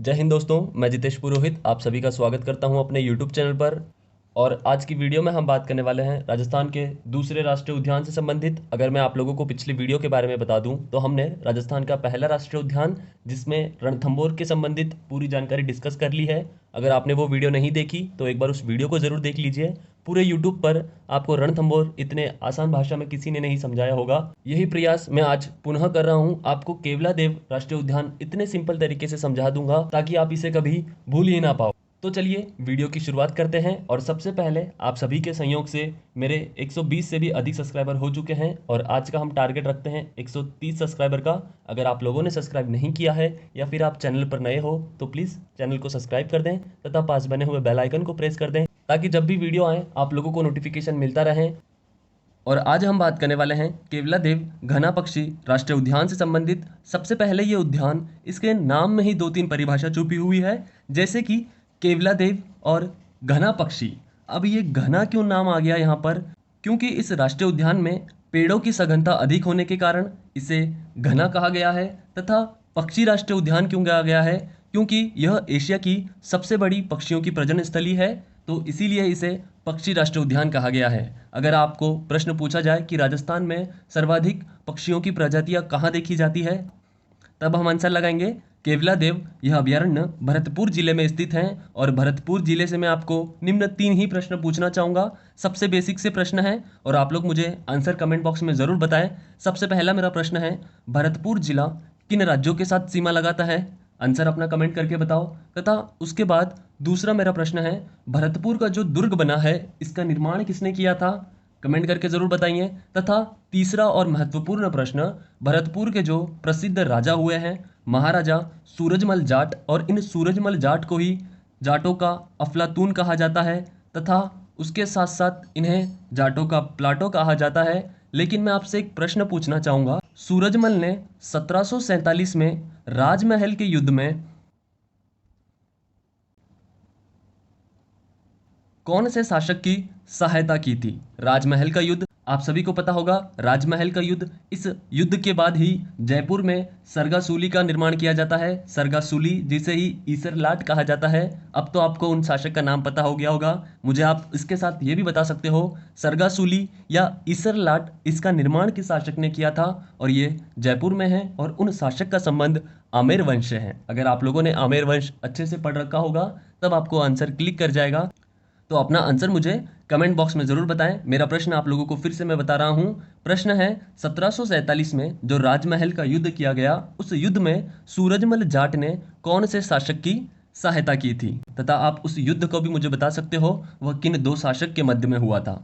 जय हिंद दोस्तों, मैं जितेश पुरोहित आप सभी का स्वागत करता हूं अपने YouTube चैनल पर। और आज की वीडियो में हम बात करने वाले हैं राजस्थान के दूसरे राष्ट्रीय उद्यान से संबंधित। अगर मैं आप लोगों को पिछली वीडियो के बारे में बता दूं तो हमने राजस्थान का पहला राष्ट्रीय उद्यान जिसमें रणथंभौर के संबंधित पूरी जानकारी डिस्कस कर ली है। अगर आपने वो वीडियो नहीं देखी तो एक बार उस वीडियो को जरूर देख लीजिए। पूरे यूट्यूब पर आपको रणथंभौर इतने आसान भाषा में किसी ने नहीं समझाया होगा। यही प्रयास मैं आज पुनः कर रहा हूं, आपको केवलादेव राष्ट्रीय उद्यान इतने सिंपल तरीके से समझा दूंगा ताकि आप इसे कभी भूल ही ना पाओ। तो चलिए वीडियो की शुरुआत करते हैं। और सबसे पहले आप सभी के सहयोग से मेरे 120 से भी अधिक सब्सक्राइबर हो चुके हैं और आज का हम टारगेट रखते हैं 130 सब्सक्राइबर का। अगर आप लोगों ने सब्सक्राइब नहीं किया है या फिर आप चैनल पर नए हो तो प्लीज़ चैनल को सब्सक्राइब कर दें तथा पास बने हुए बेल आइकन को प्रेस कर दें ताकि जब भी वीडियो आए आप लोगों को नोटिफिकेशन मिलता रहे। और आज हम बात करने वाले हैं केवलादेव घना पक्षी राष्ट्रीय उद्यान से संबंधित। सबसे पहले ये उद्यान, इसके नाम में ही दो तीन परिभाषा छुपी हुई है, जैसे कि केवलादेव और घना पक्षी। अब ये घना क्यों नाम आ गया यहाँ पर? क्योंकि इस राष्ट्रीय उद्यान में पेड़ों की सघनता अधिक होने के कारण इसे घना कहा गया है। तथा पक्षी राष्ट्रीय उद्यान क्यों कहा गया है? क्योंकि यह एशिया की सबसे बड़ी पक्षियों की प्रजनन स्थली है, तो इसीलिए इसे पक्षी राष्ट्रीय उद्यान कहा गया है। अगर आपको प्रश्न पूछा जाए कि राजस्थान में सर्वाधिक पक्षियों की प्रजातियां कहाँ देखी जाती है, तब हम आंसर लगाएंगे केवलादेव। यह अभयारण्य भरतपुर जिले में स्थित है। और भरतपुर जिले से मैं आपको निम्न तीन ही प्रश्न पूछना चाहूँगा। सबसे बेसिक से प्रश्न है और आप लोग मुझे आंसर कमेंट बॉक्स में ज़रूर बताएं। सबसे पहला मेरा प्रश्न है, भरतपुर जिला किन राज्यों के साथ सीमा लगाता है? आंसर अपना कमेंट करके बताओ। तथा उसके बाद दूसरा मेरा प्रश्न है, भरतपुर का जो दुर्ग बना है इसका निर्माण किसने किया था? कमेंट करके जरूर बताइए। तथा तीसरा और महत्वपूर्ण प्रश्न, भरतपुर के जो प्रसिद्ध राजा हुए हैं महाराजा सूरजमल जाट, और इन सूरजमल जाट को ही जाटों का अफलातून कहा जाता है तथा उसके साथ साथ इन्हें जाटों का प्लाटो कहा जाता है। लेकिन मैं आपसे एक प्रश्न पूछना चाहूंगा, सूरजमल ने 1747 में राजमहल के युद्ध में कौन से शासक की सहायता की थी? राजमहल का युद्ध आप सभी को पता होगा। राजमहल का युद्ध, इस युद्ध के बाद ही जयपुर में सरगासूली का निर्माण किया जाता है। सरगासूली जिसे ही ईसर लाट कहा जाता है। अब तो आपको उन शासक का नाम पता हो गया होगा। मुझे आप इसके साथ ये भी बता सकते हो सरगासूली या ईसर लाट, इसका निर्माण किस शासक ने किया था? और ये जयपुर में है और उन शासक का संबंध आमेर वंश से है। अगर आप लोगों ने आमेर वंश अच्छे से पढ़ रखा होगा तब आपको आंसर क्लिक कर जाएगा। तो अपना आंसर मुझे कमेंट बॉक्स में जरूर बताएं। मेरा प्रश्न आप लोगों को फिर से मैं बता रहा हूं। प्रश्न है, 1747 में जो राजमहल का युद्ध किया गया, उस युद्ध में सूरजमल जाट ने कौन से शासक की सहायता की थी? तथा आप उस युद्ध को भी मुझे बता सकते हो वह किन दो शासक के मध्य में हुआ था।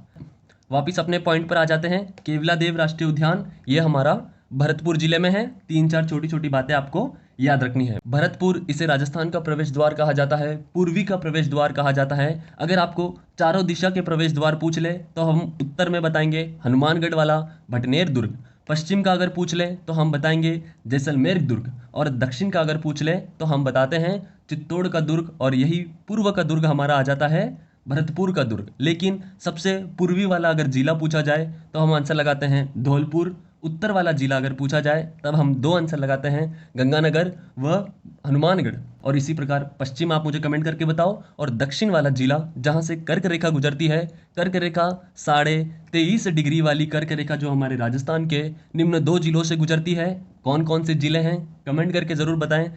वापिस अपने पॉइंट पर आ जाते हैं। केवलादेव राष्ट्रीय उद्यान ये हमारा भरतपुर जिले में है। तीन चार छोटी छोटी बातें आपको याद रखनी है। भरतपुर, इसे राजस्थान का प्रवेश द्वार कहा जाता है, पूर्वी का प्रवेश द्वार कहा जाता है। अगर आपको चारों दिशा के प्रवेश द्वार पूछ ले तो हम उत्तर में बताएंगे हनुमानगढ़ वाला भटनेर दुर्ग। पश्चिम का अगर पूछ ले तो हम बताएंगे जैसलमेर दुर्ग। और दक्षिण का अगर पूछ ले तो हम बताते हैं चित्तौड़ का दुर्ग। और यही पूर्व का दुर्ग हमारा आ जाता है भरतपुर का दुर्ग। लेकिन सबसे पूर्वी वाला अगर जिला पूछा जाए तो हम आंसर लगाते हैं धौलपुर। उत्तर वाला जिला अगर पूछा जाए तब हम दो आंसर लगाते हैं गंगानगर व हनुमानगढ़। और इसी प्रकार पश्चिम आप मुझे कमेंट करके बताओ। और दक्षिण वाला जिला जहां से कर्क रेखा गुजरती है, कर्क रेखा 23.5 डिग्री वाली कर्क रेखा जो हमारे राजस्थान के निम्न दो जिलों से गुजरती है, कौन कौन से जिले हैं कमेंट करके जरूर बताएं।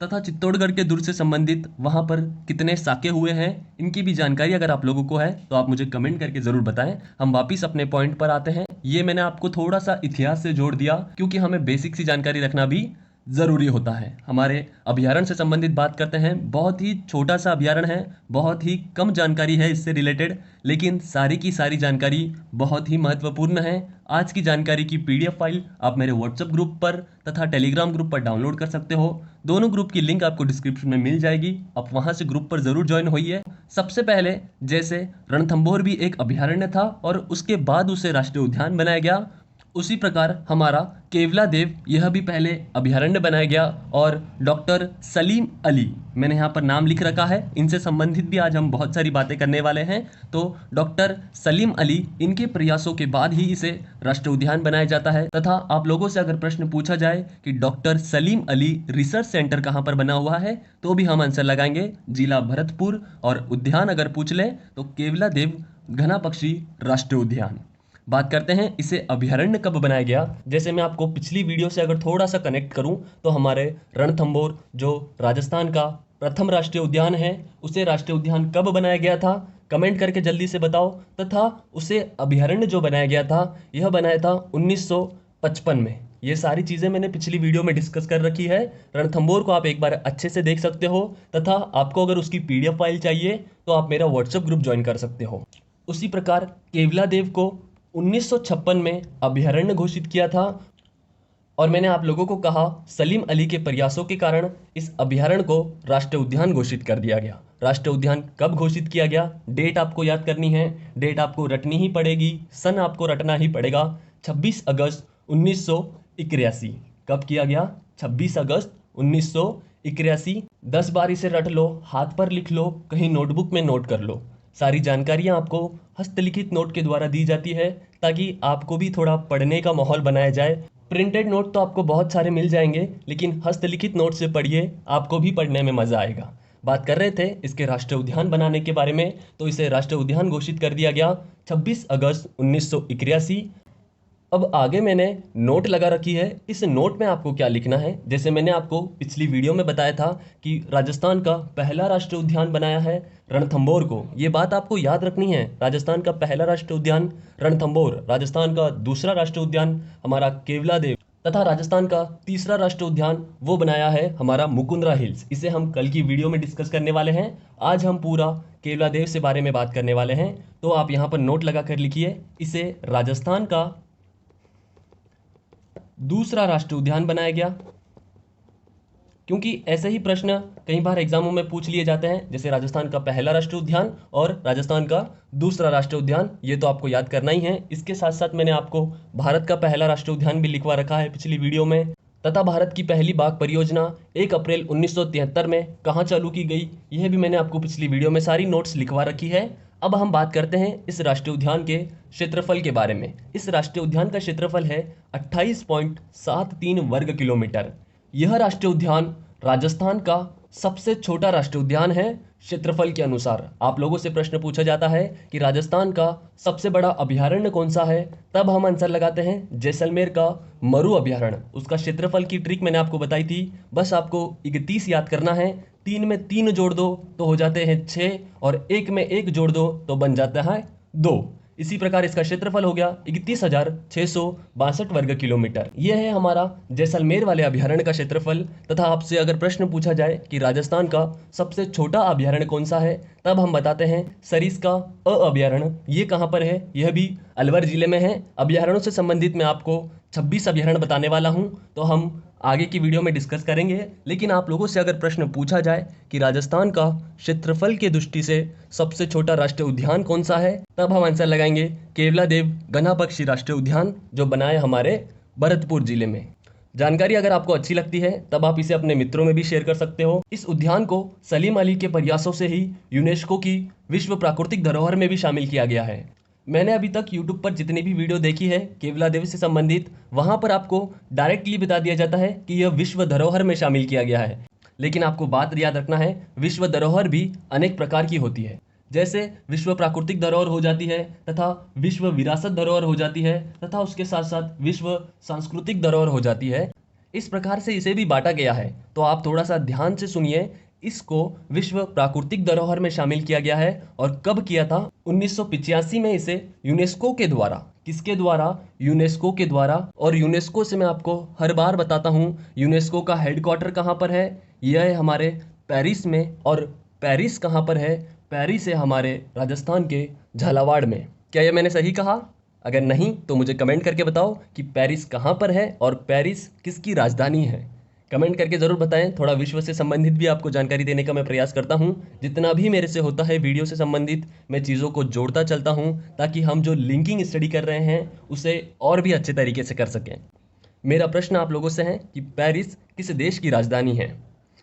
तथा चित्तौड़गढ़ के दुर्ग से संबंधित वहां पर कितने साके हुए हैं, इनकी भी जानकारी अगर आप लोगों को है तो आप मुझे कमेंट करके जरूर बताएं। हम वापिस अपने पॉइंट पर आते हैं। ये मैंने आपको थोड़ा सा इतिहास से जोड़ दिया क्योंकि हमें बेसिक सी जानकारी रखना भी जरूरी होता है। हमारे अभयारण्य से संबंधित बात करते हैं। बहुत ही छोटा सा अभयारण्य है, बहुत ही कम जानकारी है इससे रिलेटेड, लेकिन सारी की सारी जानकारी बहुत ही महत्वपूर्ण है। आज की जानकारी की PDF फाइल आप मेरे व्हाट्सएप ग्रुप पर तथा टेलीग्राम ग्रुप पर डाउनलोड कर सकते हो। दोनों ग्रुप की लिंक आपको डिस्क्रिप्शन में मिल जाएगी, आप वहां से ग्रुप पर जरूर ज्वाइन होइए। सबसे पहले जैसे रणथंभौर भी एक अभयारण्य था और उसके बाद उसे राष्ट्रीय उद्यान बनाया गया, उसी प्रकार हमारा केवला देव यह भी पहले अभयारण्य बनाया गया और डॉक्टर सलीम अली, मैंने यहाँ पर नाम लिख रखा है, इनसे संबंधित भी आज हम बहुत सारी बातें करने वाले हैं। तो डॉक्टर सलीम अली, इनके प्रयासों के बाद ही इसे राष्ट्रीय उद्यान बनाया जाता है। तथा आप लोगों से अगर प्रश्न पूछा जाए कि doctor Salim Ali research centre कहाँ पर बना हुआ है, तो भी हम आंसर लगाएंगे जिला भरतपुर, और उद्यान अगर पूछ लें तो केवला देव घना पक्षी राष्ट्रीय उद्यान। बात करते हैं इसे अभयारण्य कब बनाया गया। जैसे मैं आपको पिछली वीडियो से अगर थोड़ा सा कनेक्ट करूं तो हमारे रणथंभौर जो राजस्थान का प्रथम राष्ट्रीय उद्यान है, उसे राष्ट्रीय उद्यान कब बनाया गया था, कमेंट करके जल्दी से बताओ। तथा उसे अभयारण्य जो बनाया गया था, यह बनाया था 1955 में। ये सारी चीज़ें मैंने पिछली वीडियो में डिस्कस कर रखी है। रणथंभौर को आप एक बार अच्छे से देख सकते हो। तथा आपको अगर उसकी PDF फाइल चाहिए तो आप मेरा व्हाट्सएप ग्रुप ज्वाइन कर सकते हो। उसी प्रकार केवला देव को 1956 में अभयारण्य घोषित किया था। और मैंने आप लोगों को कहा सलीम अली के प्रयासों के कारण इस अभयारण्य को राष्ट्रीय उद्यान घोषित कर दिया गया। राष्ट्रीय उद्यान कब घोषित किया गया, डेट आपको याद करनी है, डेट आपको रटनी ही पड़ेगी, सन आपको रटना ही पड़ेगा। 26 अगस्त 1981। कब किया गया? 26 अगस्त 1981। 10 बार इसे रट लो, हाथ पर लिख लो, कहीं नोटबुक में नोट कर लो। सारी जानकारियां आपको हस्तलिखित नोट के द्वारा दी जाती है ताकि आपको भी थोड़ा पढ़ने का माहौल बनाया जाए। प्रिंटेड नोट तो आपको बहुत सारे मिल जाएंगे, लेकिन हस्तलिखित नोट से पढ़िए, आपको भी पढ़ने में मजा आएगा। बात कर रहे थे इसके राष्ट्रीय उद्यान बनाने के बारे में, तो इसे राष्ट्रीय उद्यान घोषित कर दिया गया 26 अगस्त 1981। अब आगे मैंने नोट लगा रखी है। इस नोट में आपको क्या लिखना है, जैसे मैंने आपको पिछली वीडियो में बताया था कि राजस्थान का पहला राष्ट्रीय उद्यान बनाया है रणथंभौर को। ये बात आपको याद रखनी है। राजस्थान का पहला राष्ट्रीय उद्यान रणथंभौर, राजस्थान का दूसरा राष्ट्रीय उद्यान हमारा केवला देव, तथा राजस्थान का तीसरा राष्ट्रीय उद्यान वो बनाया है हमारा मुकुंदरा हिल्स। इसे हम कल की वीडियो में डिस्कस करने वाले हैं। आज हम पूरा केवला देव से बारे में बात करने वाले हैं। तो आप यहाँ पर नोट लगा कर लिखिए, इसे राजस्थान का दूसरा राष्ट्रीय उद्यान बनाया गया। क्योंकि ऐसे ही प्रश्न कई बार एग्जामों में पूछ लिए जाते हैं, जैसे राजस्थान का पहला राष्ट्रीय उद्यान और राजस्थान का दूसरा राष्ट्रीय उद्यान, ये तो आपको याद करना ही है। इसके साथ साथ मैंने आपको भारत का पहला राष्ट्रीय उद्यान भी लिखवा रखा है पिछली वीडियो में। तथा भारत की पहली बाघ परियोजना 1 अप्रैल 1973 में कहाँ चालू की गई, यह भी मैंने आपको पिछली वीडियो में सारी नोट्स लिखवा रखी है। अब हम बात करते हैं इस राष्ट्रीय उद्यान के क्षेत्रफल के बारे में। इस राष्ट्रीय उद्यान का क्षेत्रफल है 28.73 वर्ग किलोमीटर। यह राष्ट्रीय उद्यान राजस्थान का सबसे छोटा राष्ट्रीय उद्यान है क्षेत्रफल के अनुसार। आप लोगों से प्रश्न पूछा जाता है कि राजस्थान का सबसे बड़ा अभयारण्य कौन सा है, तब हम आंसर लगाते हैं जैसलमेर का मरु अभयारण्य। उसका क्षेत्रफल की ट्रिक मैंने आपको बताई थी, बस आपको 31 याद करना है। 3 में 3 जोड़ दो तो हो जाते हैं 6, और 1 में 1 जोड़ दो तो बन जाता है 2। इसी प्रकार इसका क्षेत्रफल हो गया 31,662 वर्ग किलोमीटर। यह है हमारा जैसलमेर वाले अभयारण्य का क्षेत्रफल। तथा आपसे अगर प्रश्न पूछा जाए कि राजस्थान का सबसे छोटा अभयारण्य कौन सा है, तब हम बताते हैं सरिस्का अभयारण्य। ये कहाँ पर है? यह भी अलवर जिले में है। अभयारण्यों से संबंधित मैं आपको 26 अभयारण्य बताने वाला हूं, तो हम आगे की वीडियो में डिस्कस करेंगे। लेकिन आप लोगों से अगर प्रश्न पूछा जाए कि राजस्थान का क्षेत्रफल के दृष्टि से सबसे छोटा राष्ट्रीय उद्यान कौन सा है, तब हम आंसर लगाएंगे केवला देव घना पक्षी राष्ट्रीय उद्यान, जो बना है हमारे भरतपुर जिले में। जानकारी अगर आपको अच्छी लगती है तब आप इसे अपने मित्रों में भी शेयर कर सकते हो। इस उद्यान को सलीम अली के प्रयासों से ही यूनेस्को की विश्व प्राकृतिक धरोहर में भी शामिल किया गया है। मैंने अभी तक YouTube पर जितनी भी वीडियो देखी है केवला देव से संबंधित, वहां पर आपको डायरेक्टली बता दिया जाता है कि यह विश्व धरोहर में शामिल किया गया है। लेकिन आपको बात याद रखना है, विश्व धरोहर भी अनेक प्रकार की होती है। जैसे विश्व प्राकृतिक धरोहर हो जाती है, तथा विश्व विरासत धरोहर हो जाती है, तथा उसके साथ साथ विश्व सांस्कृतिक धरोहर हो जाती है। इस प्रकार से इसे भी बांटा गया है। तो आप थोड़ा सा ध्यान से सुनिए, इसको विश्व प्राकृतिक धरोहर में शामिल किया गया है। और कब किया था? 1985 में इसे यूनेस्को के द्वारा। किसके द्वारा? यूनेस्को के द्वारा। और यूनेस्को से मैं आपको हर बार बताता हूँ, यूनेस्को का हेडक्वार्टर कहाँ पर है? यह है हमारे पेरिस में। और पेरिस कहाँ पर है? पेरिस है हमारे राजस्थान के झालावाड़ में। क्या यह मैंने सही कहा? अगर नहीं तो मुझे कमेंट करके बताओ कि पेरिस कहाँ पर है और पेरिस किसकी राजधानी है। कमेंट करके ज़रूर बताएं। थोड़ा विश्व से संबंधित भी आपको जानकारी देने का मैं प्रयास करता हूं। जितना भी मेरे से होता है वीडियो से संबंधित मैं चीज़ों को जोड़ता चलता हूं, ताकि हम जो लिंकिंग स्टडी कर रहे हैं उसे और भी अच्छे तरीके से कर सकें। मेरा प्रश्न आप लोगों से है कि पेरिस किस देश की राजधानी है?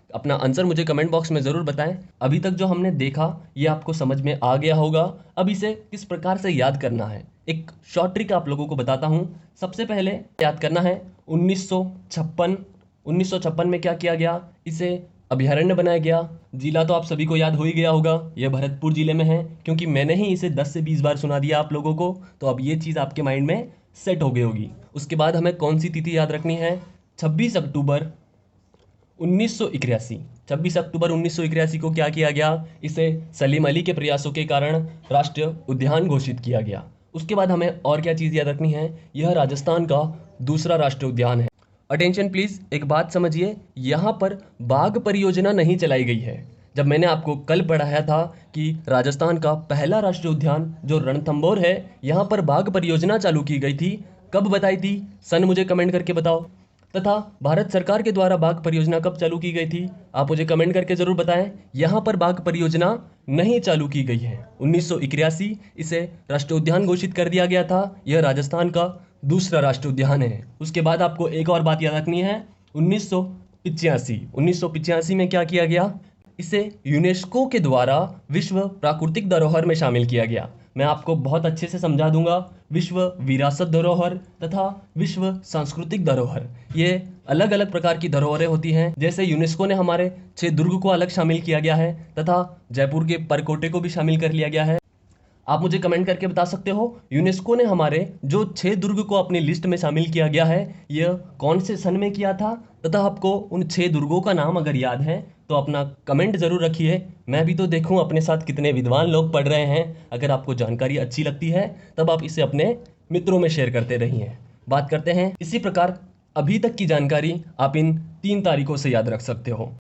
अपना आंसर मुझे कमेंट बॉक्स में ज़रूर बताएं। अभी तक जो हमने देखा ये आपको समझ में आ गया होगा। अब इसे किस प्रकार से याद करना है, एक शॉर्ट ट्रिक आप लोगों को बताता हूं। सबसे पहले याद करना है 1956। 1956 में क्या किया गया? इसे अभयारण्य बनाया गया। जिला तो आप सभी को याद हो ही गया होगा, यह भरतपुर जिले में है, क्योंकि मैंने ही इसे 10 से 20 बार सुना दिया आप लोगों को। तो अब ये चीज़ आपके माइंड में सेट हो गई होगी। उसके बाद हमें कौन सी तिथि याद रखनी है? 26 अक्टूबर 1981। 26 अक्टूबर 1981 को क्या किया गया? इसे सलीम अली के प्रयासों के कारण राष्ट्रीय उद्यान घोषित किया गया। उसके बाद हमें और क्या चीज़ याद रखनी है? यह राजस्थान का दूसरा राष्ट्रीय उद्यान है। अटेंशन प्लीज, एक बात समझिए, यहाँ पर बाघ परियोजना नहीं चलाई गई है। जब मैंने आपको कल पढ़ाया था कि राजस्थान का पहला राष्ट्रीय उद्यान जो रणथंभौर है, यहाँ पर बाघ परियोजना चालू की गई थी। कब बताई थी? सन मुझे कमेंट करके बताओ। तथा भारत सरकार के द्वारा बाघ परियोजना कब चालू की गई थी? आप मुझे कमेंट करके जरूर बताएं। यहाँ पर बाघ परियोजना नहीं चालू की गई है। 1981 इसे राष्ट्रीय उद्यान घोषित कर दिया गया था। यह राजस्थान का दूसरा राष्ट्रीय उद्यान है। उसके बाद आपको एक और बात याद रखनी है, 1985। 1985 में क्या किया गया? इसे यूनेस्को के द्वारा विश्व प्राकृतिक धरोहर में शामिल किया गया। मैं आपको बहुत अच्छे से समझा दूंगा। विश्व विरासत धरोहर तथा विश्व सांस्कृतिक धरोहर, ये अलग अलग प्रकार की धरोहरें होती हैं। जैसे यूनेस्को ने हमारे 6 दुर्ग को अलग शामिल किया गया है, तथा जयपुर के परकोटे को भी शामिल कर लिया गया है। आप मुझे कमेंट करके बता सकते हो, यूनेस्को ने हमारे जो 6 दुर्ग को अपनी लिस्ट में शामिल किया गया है, यह कौन से सन में किया था? तथा आपको उन 6 दुर्गों का नाम अगर याद है तो अपना कमेंट जरूर रखिए। मैं भी तो देखूं अपने साथ कितने विद्वान लोग पढ़ रहे हैं। अगर आपको जानकारी अच्छी लगती है तब आप इसे अपने मित्रों में शेयर करते रहिए। बात करते हैं इसी प्रकार अभी तक की जानकारी आप इन 3 तारीखों से याद रख सकते हो।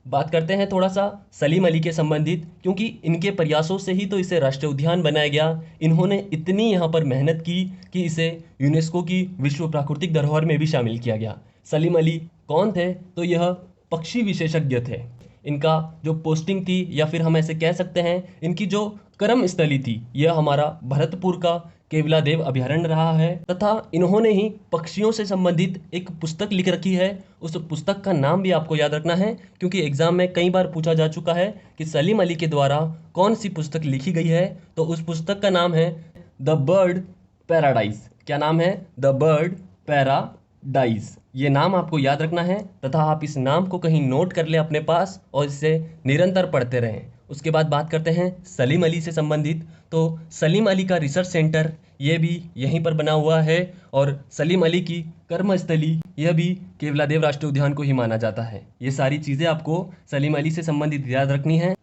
बात करते हैं थोड़ा सा सलीम अली के संबंधित, क्योंकि इनके प्रयासों से ही तो इसे राष्ट्रीय उद्यान बनाया गया। इन्होंने इतनी यहाँ पर मेहनत की कि इसे यूनेस्को की विश्व प्राकृतिक धरोहर में भी शामिल किया गया। सलीम अली कौन थे? तो यह पक्षी विशेषज्ञ थे। इनका जो पोस्टिंग थी, या फिर हम ऐसे कह सकते हैं इनकी जो कर्म स्थली थी, यह हमारा भरतपुर का केवलादेव अभयारण्य रहा है। तथा इन्होंने ही पक्षियों से संबंधित एक पुस्तक लिख रखी है। उस पुस्तक का नाम भी आपको याद रखना है, क्योंकि एग्जाम में कई बार पूछा जा चुका है कि सलीम अली के द्वारा कौन सी पुस्तक लिखी गई है। तो उस पुस्तक का नाम है द बर्ड पैराडाइज। क्या नाम है? The bird paradise. ये नाम आपको याद रखना है, तथा आप इस नाम को कहीं नोट कर ले अपने पास और इसे निरंतर पढ़ते रहें। उसके बाद बात करते हैं सलीम अली से संबंधित। तो सलीम अली का रिसर्च सेंटर ये भी यहीं पर बना हुआ है, और सलीम अली की कर्मस्थली यह भी केवलादेव राष्ट्रीय उद्यान को ही माना जाता है। ये सारी चीज़ें आपको सलीम अली से संबंधित याद रखनी है।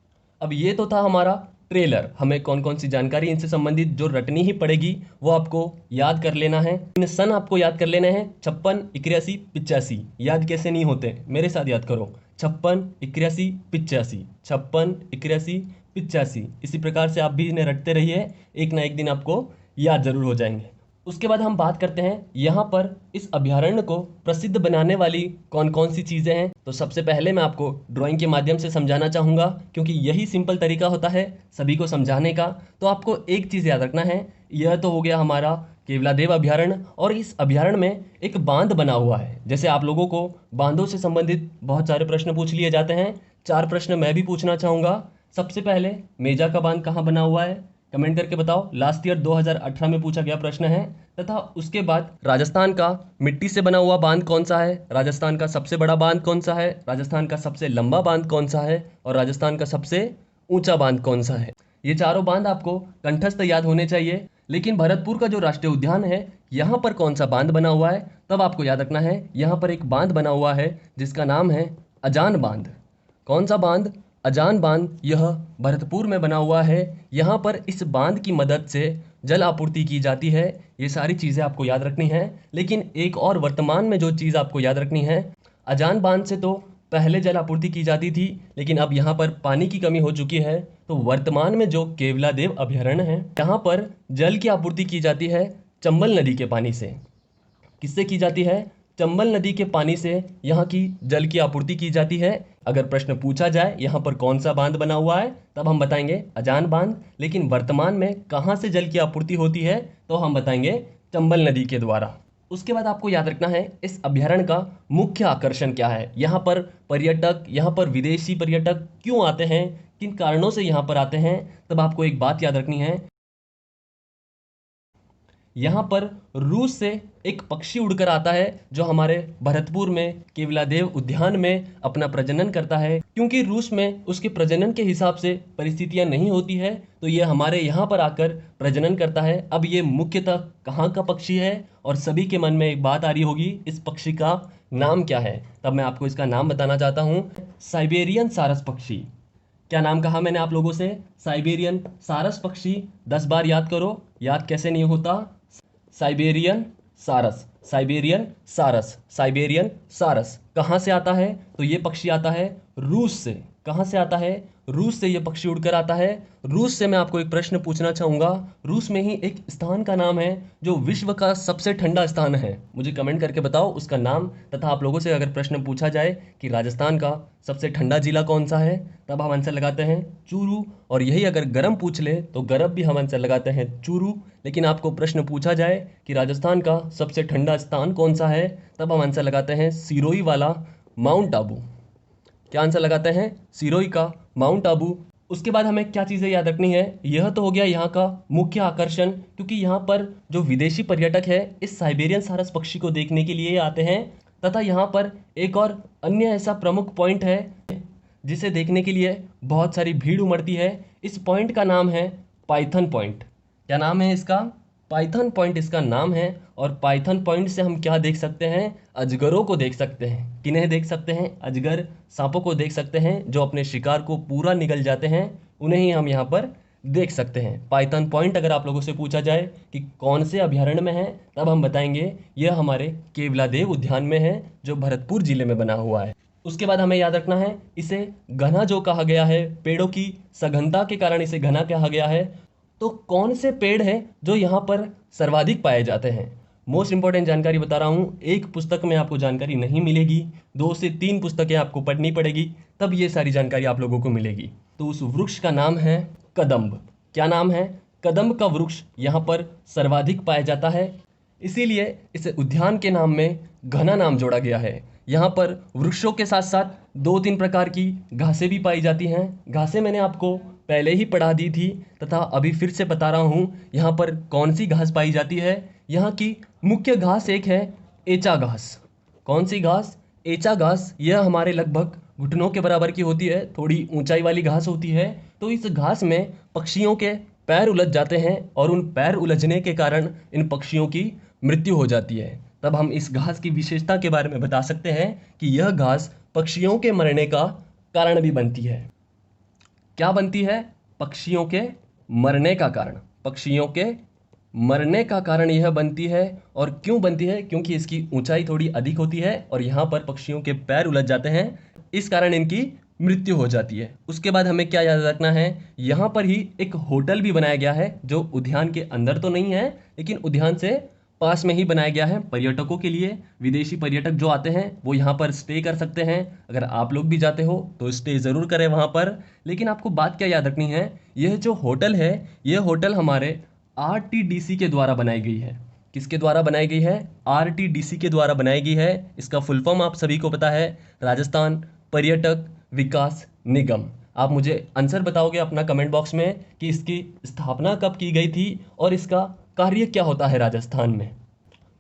अब ये तो था हमारा ट्रेलर। हमें कौन कौन सी जानकारी इनसे संबंधित जो रटनी ही पड़ेगी वो आपको याद कर लेना है। इन सन आपको याद कर लेने हैं, 56, 81, 85। याद कैसे नहीं होते, मेरे साथ याद करो। 56, 81, 85, 56, 81, 85। इसी प्रकार से आप भी इन्हें रटते रहिए, एक ना एक दिन आपको याद जरूर हो जाएंगे। उसके बाद हम बात करते हैं यहाँ पर इस अभयारण्य को प्रसिद्ध बनाने वाली कौन कौन सी चीज़ें हैं। तो सबसे पहले मैं आपको ड्राइंग के माध्यम से समझाना चाहूँगा, क्योंकि यही सिंपल तरीका होता है सभी को समझाने का। तो आपको एक चीज़ याद रखना है, यह तो हो गया हमारा केवलादेव अभयारण्य, और इस अभयारण्य में एक बांध बना हुआ है। जैसे आप लोगों को बांधों से संबंधित बहुत सारे प्रश्न पूछ लिए जाते हैं, 4 प्रश्न मैं भी पूछना चाहूँगा। सबसे पहले मेजा का बांध कहाँ बना हुआ है? कमेंट करके बताओ। लास्ट ईयर 2018 में पूछा गया प्रश्न है। तथा उसके बाद राजस्थान का मिट्टी से बना हुआ बांध कौन सा है? राजस्थान का सबसे बड़ा बांध कौन सा है? राजस्थान का सबसे लंबा बांध कौन सा है? और राजस्थान का सबसे ऊंचा बांध कौन सा है? ये चारों बांध आपको कंठस्थ याद होने चाहिए। लेकिन भरतपुर का जो राष्ट्रीय उद्यान है, यहाँ पर कौन सा बांध बना हुआ है? तब आपको याद रखना है, यहाँ पर एक बांध बना हुआ है जिसका नाम है अजान बांध। कौन सा बांध? अजान बांध। यह भरतपुर में बना हुआ है। यहाँ पर इस बांध की मदद से जल आपूर्ति की जाती है। ये सारी चीज़ें आपको याद रखनी है। लेकिन एक और वर्तमान में जो चीज़ आपको याद रखनी है, अजान बांध से तो पहले जल आपूर्ति की जाती थी, लेकिन अब यहाँ पर पानी की कमी हो चुकी है। तो वर्तमान में जो केवलादेव अभयारण्य है, यहाँ पर जल की आपूर्ति की जाती है चंबल नदी के पानी से। किससे की जाती है? चंबल नदी के पानी से यहाँ की जल की आपूर्ति की जाती है। अगर प्रश्न पूछा जाए यहाँ पर कौन सा बांध बना हुआ है, तब हम बताएंगे अजान बांध। लेकिन वर्तमान में कहाँ से जल की आपूर्ति होती है, तो हम बताएंगे चंबल नदी के द्वारा। उसके बाद आपको याद रखना है इस अभ्यारण्य का मुख्य आकर्षण क्या है। यहाँ पर पर्यटक, यहाँ पर विदेशी पर्यटक क्यों आते हैं, किन कारणों से यहाँ पर आते हैं, तब आपको एक बात याद रखनी है। यहाँ पर रूस से एक पक्षी उड़कर आता है जो हमारे भरतपुर में केवलादेव उद्यान में अपना प्रजनन करता है। क्योंकि रूस में उसके प्रजनन के हिसाब से परिस्थितियां नहीं होती है, तो ये हमारे यहाँ पर आकर प्रजनन करता है। अब ये मुख्यतः कहाँ का पक्षी है, और सभी के मन में एक बात आ रही होगी इस पक्षी का नाम क्या है। तब मैं आपको इसका नाम बताना चाहता हूँ, साइबेरियन सारस पक्षी। क्या नाम कहा मैंने आप लोगों से? साइबेरियन सारस पक्षी। 10 बार याद करो, याद कैसे नहीं होता। साइबेरियन सारस, साइबेरियन सारस, साइबेरियन सारस। कहाँ से आता है? तो ये पक्षी आता है रूस से। कहाँ से आता है? रूस से ये पक्षी उड़कर आता है। रूस से मैं आपको एक प्रश्न पूछना चाहूँगा। रूस में ही एक स्थान का नाम है जो विश्व का सबसे ठंडा स्थान है। मुझे कमेंट करके बताओ उसका नाम। तथा आप लोगों से अगर प्रश्न पूछा जाए कि राजस्थान का सबसे ठंडा जिला कौन सा है, तब हम आंसर लगाते हैं चूरू। और यही अगर गर्म पूछ ले तो गर्म भी हम आंसर लगाते हैं चूरू। लेकिन आपको प्रश्न पूछा जाए कि राजस्थान का सबसे ठंडा स्थान कौन सा है, तब हम आंसर लगाते हैं सिरोही वाला माउंट आबू। क्या आंसर लगाते हैं? सिरोही का माउंट आबू। उसके बाद हमें क्या चीज़ें याद रखनी है? यह तो हो गया यहाँ का मुख्य आकर्षण, क्योंकि यहाँ पर जो विदेशी पर्यटक है इस साइबेरियन सारस पक्षी को देखने के लिए आते हैं। तथा यहाँ पर एक और अन्य ऐसा प्रमुख पॉइंट है जिसे देखने के लिए बहुत सारी भीड़ उमड़ती है। इस पॉइंट का नाम है पाइथन पॉइंट। क्या नाम है इसका? पाइथन पॉइंट इसका नाम है। और पाइथन पॉइंट से हम क्या देख सकते हैं? अजगरों को देख सकते हैं। किन्हें देख सकते हैं? अजगर, सांपों को देख सकते हैं जो अपने शिकार को पूरा निगल जाते हैं, उन्हें ही हम यहाँ पर देख सकते हैं। पाइथन पॉइंट अगर आप लोगों से पूछा जाए कि कौन से अभ्यारण्य में है, तब हम बताएंगे यह हमारे केवलादेव उद्यान में है जो भरतपुर जिले में बना हुआ है। उसके बाद हमें याद रखना है इसे घना जो कहा गया है, पेड़ों की सघनता के कारण इसे घना कहा गया है। तो कौन से पेड़ हैं जो यहाँ पर सर्वाधिक पाए जाते हैं? मोस्ट इंपॉर्टेंट जानकारी बता रहा हूँ, एक पुस्तक में आपको जानकारी नहीं मिलेगी, 2 से 3 पुस्तकें आपको पढ़नी पड़ेगी, तब ये सारी जानकारी आप लोगों को मिलेगी। तो उस वृक्ष का नाम है कदम्ब। क्या नाम है? कदम्ब का वृक्ष यहाँ पर सर्वाधिक पाया जाता है, इसीलिए इस उद्यान के नाम में घना नाम जोड़ा गया है। यहाँ पर वृक्षों के साथ साथ 2-3 प्रकार की घासें भी पाई जाती हैं। घासें मैंने आपको पहले ही पढ़ा दी थी, तथा अभी फिर से बता रहा हूँ यहाँ पर कौन सी घास पाई जाती है। यहाँ की मुख्य घास एक है एचा घास। कौन सी घास? एचा घास। यह हमारे लगभग घुटनों के बराबर की होती है, थोड़ी ऊंचाई वाली घास होती है। तो इस घास में पक्षियों के पैर उलझ जाते हैं और उन पैर उलझने के कारण इन पक्षियों की मृत्यु हो जाती है। तब हम इस घास की विशेषता के बारे में बता सकते हैं कि यह घास पक्षियों के मरने का कारण भी बनती है। क्या बनती है? पक्षियों के मरने का कारण। पक्षियों के मरने का कारण यह बनती है। और क्यों बनती है? क्योंकि इसकी ऊंचाई थोड़ी अधिक होती है और यहाँ पर पक्षियों के पैर उलझ जाते हैं, इस कारण इनकी मृत्यु हो जाती है। उसके बाद हमें क्या याद रखना है? यहाँ पर ही एक होटल भी बनाया गया है जो उद्यान के अंदर तो नहीं है, लेकिन उद्यान से पास में ही बनाया गया है पर्यटकों के लिए। विदेशी पर्यटक जो आते हैं वो यहाँ पर स्टे कर सकते हैं। अगर आप लोग भी जाते हो तो स्टे ज़रूर करें वहाँ पर। लेकिन आपको बात क्या याद रखनी है, यह जो होटल है, यह होटल हमारे आरटीडीसी के द्वारा बनाई गई है। किसके द्वारा बनाई गई है? आरटीडीसी के द्वारा बनाई गई है। इसका फुल फॉर्म आप सभी को पता है, राजस्थान पर्यटक विकास निगम। आप मुझे आंसर बताओगे अपना कमेंट बॉक्स में कि इसकी स्थापना कब की गई थी और इसका कार्य क्या होता है राजस्थान में।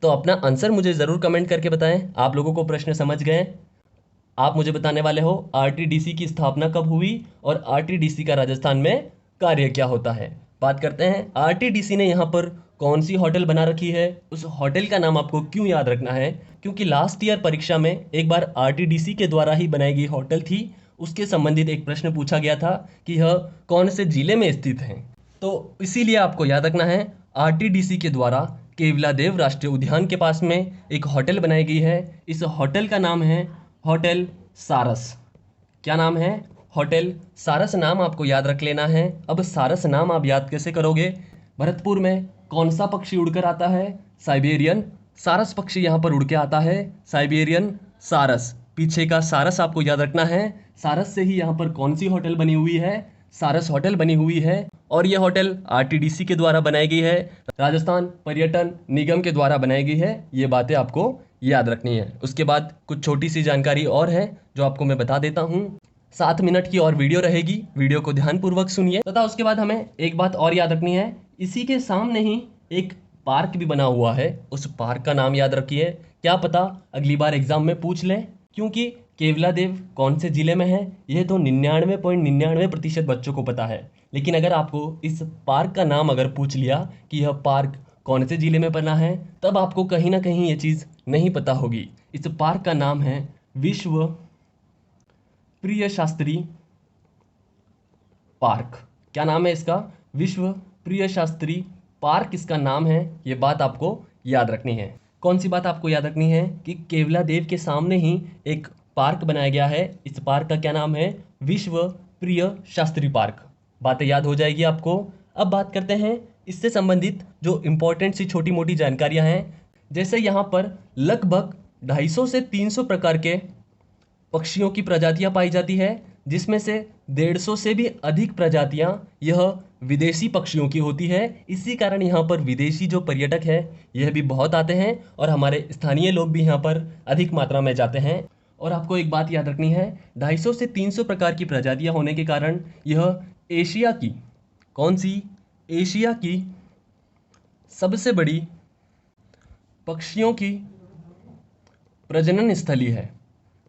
तो अपना आंसर मुझे ज़रूर कमेंट करके बताएं। आप लोगों को प्रश्न समझ गए? आप मुझे बताने वाले हो आरटीडीसी की स्थापना कब हुई और आरटीडीसी का राजस्थान में कार्य क्या होता है। बात करते हैं आरटीडीसी ने यहाँ पर कौन सी होटल बना रखी है। उस होटल का नाम आपको क्यों याद रखना है? क्योंकि लास्ट ईयर परीक्षा में एक बार आरटीडीसी के द्वारा ही बनाई गई होटल थी, उसके संबंधित एक प्रश्न पूछा गया था कि यह कौन से जिले में स्थित है। तो इसीलिए आपको याद रखना है आरटीडीसी के द्वारा केवलादेव राष्ट्रीय उद्यान के पास में एक होटल बनाई गई है। इस होटल का नाम है होटल सारस। क्या नाम है? होटल सारस। नाम आपको याद रख लेना है। अब सारस नाम आप याद कैसे करोगे? भरतपुर में कौन सा पक्षी उड़कर आता है? साइबेरियन सारस पक्षी यहाँ पर उड़ के आता है, साइबेरियन सारस। पीछे का सारस आपको याद रखना है। सारस से ही यहाँ पर कौन सी होटल बनी हुई है? सारस होटल बनी हुई है, और यह होटल आरटीडीसी के द्वारा बनाई गई है, राजस्थान पर्यटन निगम के द्वारा बनाई गई है। ये बातें आपको याद रखनी है। उसके बाद कुछ छोटी सी जानकारी और है जो आपको मैं बता देता हूँ। 7 मिनट की और वीडियो रहेगी, वीडियो को ध्यानपूर्वक सुनिए। तथा उसके बाद हमें एक बात और याद रखनी है, इसी के सामने ही एक पार्क भी बना हुआ है, उस पार्क का नाम याद रखिए। क्या पता अगली बार एग्जाम में पूछ लें, क्योंकि केवलादेव कौन से जिले में है यह तो 99.99% बच्चों को पता है। लेकिन अगर आपको इस पार्क का नाम अगर पूछ लिया कि यह पार्क कौन से जिले में बना है, तब आपको कहीं ना कहीं ये चीज़ नहीं पता होगी। इस पार्क का नाम है विश्व प्रिय शास्त्री पार्क। क्या नाम है इसका? विश्व प्रिय शास्त्री पार्क इसका नाम है। ये बात आपको याद रखनी है। कौन सी बात आपको याद रखनी है? कि केवलादेव के सामने ही एक पार्क बनाया गया है। इस पार्क का क्या नाम है? विश्व प्रिय शास्त्री पार्क। बातें याद हो जाएगी आपको। अब बात करते हैं इससे संबंधित जो इम्पोर्टेंट सी छोटी मोटी जानकारियां हैं। जैसे यहाँ पर लगभग 250 से 300 प्रकार के पक्षियों की प्रजातियां पाई जाती है, जिसमें से 150 से भी अधिक प्रजातियां यह विदेशी पक्षियों की होती है। इसी कारण यहाँ पर विदेशी जो पर्यटक है यह भी बहुत आते हैं, और हमारे स्थानीय लोग भी यहाँ पर अधिक मात्रा में जाते हैं। और आपको एक बात याद रखनी है, 250 से 300 प्रकार की प्रजातियां होने के कारण यह एशिया की, कौन सी? एशिया की सबसे बड़ी पक्षियों की प्रजनन स्थली है।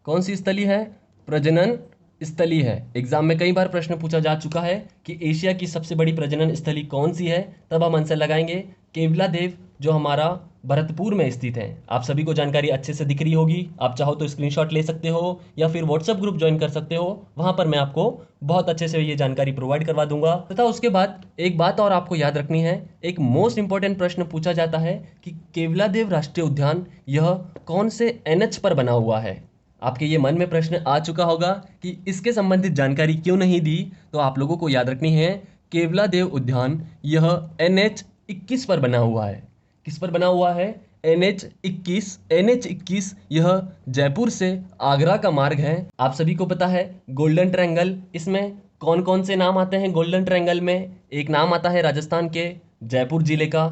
कौन सी स्थली है? प्रजनन स्थली है। एग्जाम में कई बार प्रश्न पूछा जा चुका है कि एशिया की सबसे बड़ी प्रजनन स्थली कौन सी है, तब हम आंसर लगाएंगे केवलादेव, जो हमारा भरतपुर में स्थित है। आप सभी को जानकारी अच्छे से दिख रही होगी। आप चाहो तो स्क्रीनशॉट ले सकते हो या फिर व्हाट्सएप ग्रुप ज्वाइन कर सकते हो, वहां पर मैं आपको बहुत अच्छे से ये जानकारी प्रोवाइड करवा दूंगा। तथा उसके बाद एक बात और आपको याद रखनी है, एक मोस्ट इंपॉर्टेंट प्रश्न पूछा जाता है कि केवलादेव राष्ट्रीय उद्यान यह कौन से एनएच पर बना हुआ है। आपके ये मन में प्रश्न आ चुका होगा कि इसके संबंधित जानकारी क्यों नहीं दी, तो आप लोगों को याद रखनी है केवलादेव उद्यान यह NH 21 पर बना हुआ है। किस पर बना हुआ है? NH 21। NH 21 यह जयपुर से आगरा का मार्ग है। आप सभी को पता है गोल्डन ट्रायंगल, इसमें कौन कौन से नाम आते हैं गोल्डन ट्रायंगल में? एक नाम आता है राजस्थान के जयपुर जिले का,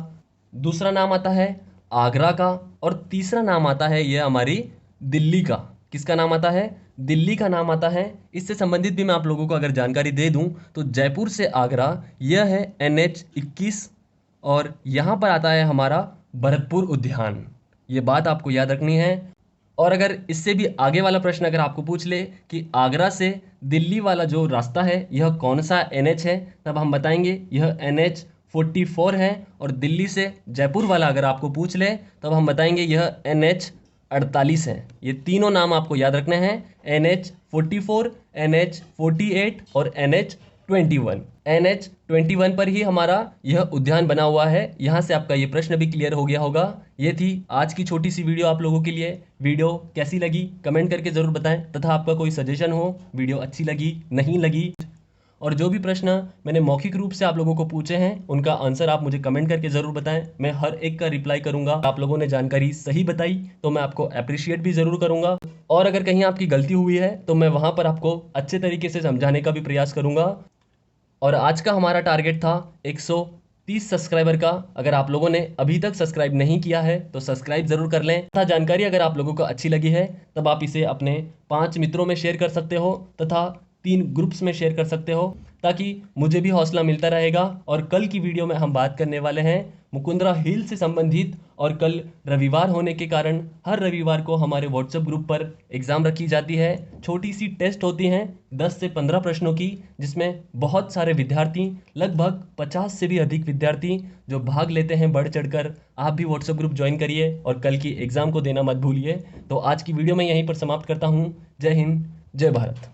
दूसरा नाम आता है आगरा का, और तीसरा नाम आता है यह हमारी दिल्ली का। किसका नाम आता है? दिल्ली का नाम आता है। इससे संबंधित भी मैं आप लोगों को अगर जानकारी दे दूं तो जयपुर से आगरा यह है NH 21, और यहाँ पर आता है हमारा भरतपुर उद्यान। ये बात आपको याद रखनी है। और अगर इससे भी आगे वाला प्रश्न अगर आपको पूछ ले कि आगरा से दिल्ली वाला जो रास्ता है यह कौन सा NH है, तब हम बताएंगे यह NH 44 है। और दिल्ली से जयपुर वाला अगर आपको पूछ ले तब हम बताएंगे यह NH 48 है। ये तीनों नाम आपको याद रखने हैं, NH 44, NH 48 और NH 21। NH 21 पर ही हमारा यह उद्यान बना हुआ है। यहाँ से आपका ये प्रश्न भी क्लियर हो गया होगा। ये थी आज की छोटी सी वीडियो आप लोगों के लिए। वीडियो कैसी लगी कमेंट करके ज़रूर बताएं, तथा आपका कोई सजेशन हो, वीडियो अच्छी लगी नहीं लगी, और जो भी प्रश्न मैंने मौखिक रूप से आप लोगों को पूछे हैं उनका आंसर आप मुझे कमेंट करके ज़रूर बताएं। मैं हर एक का रिप्लाई करूंगा। आप लोगों ने जानकारी सही बताई तो मैं आपको अप्रिशिएट भी ज़रूर करूंगा, और अगर कहीं आपकी गलती हुई है तो मैं वहां पर आपको अच्छे तरीके से समझाने का भी प्रयास करूंगा। और आज का हमारा टारगेट था 130 सब्सक्राइबर का। अगर आप लोगों ने अभी तक सब्सक्राइब नहीं किया है तो सब्सक्राइब ज़रूर कर लें, तथा जानकारी अगर आप लोगों को अच्छी लगी है तब आप इसे अपने 5 मित्रों में शेयर कर सकते हो, तथा 3 ग्रुप्स में शेयर कर सकते हो, ताकि मुझे भी हौसला मिलता रहेगा। और कल की वीडियो में हम बात करने वाले हैं मुकुंदरा हिल से संबंधित, और कल रविवार होने के कारण हर रविवार को हमारे व्हाट्सएप ग्रुप पर एग्ज़ाम रखी जाती है। छोटी सी टेस्ट होती हैं 10 से 15 प्रश्नों की, जिसमें बहुत सारे विद्यार्थी, लगभग 50 से भी अधिक विद्यार्थी जो भाग लेते हैं बढ़ चढ़कर। आप भी व्हाट्सएप ग्रुप ज्वाइन करिए और कल की एग्ज़ाम को देना मत भूलिए। तो आज की वीडियो मैं यहीं पर समाप्त करता हूँ। जय हिंद, जय भारत।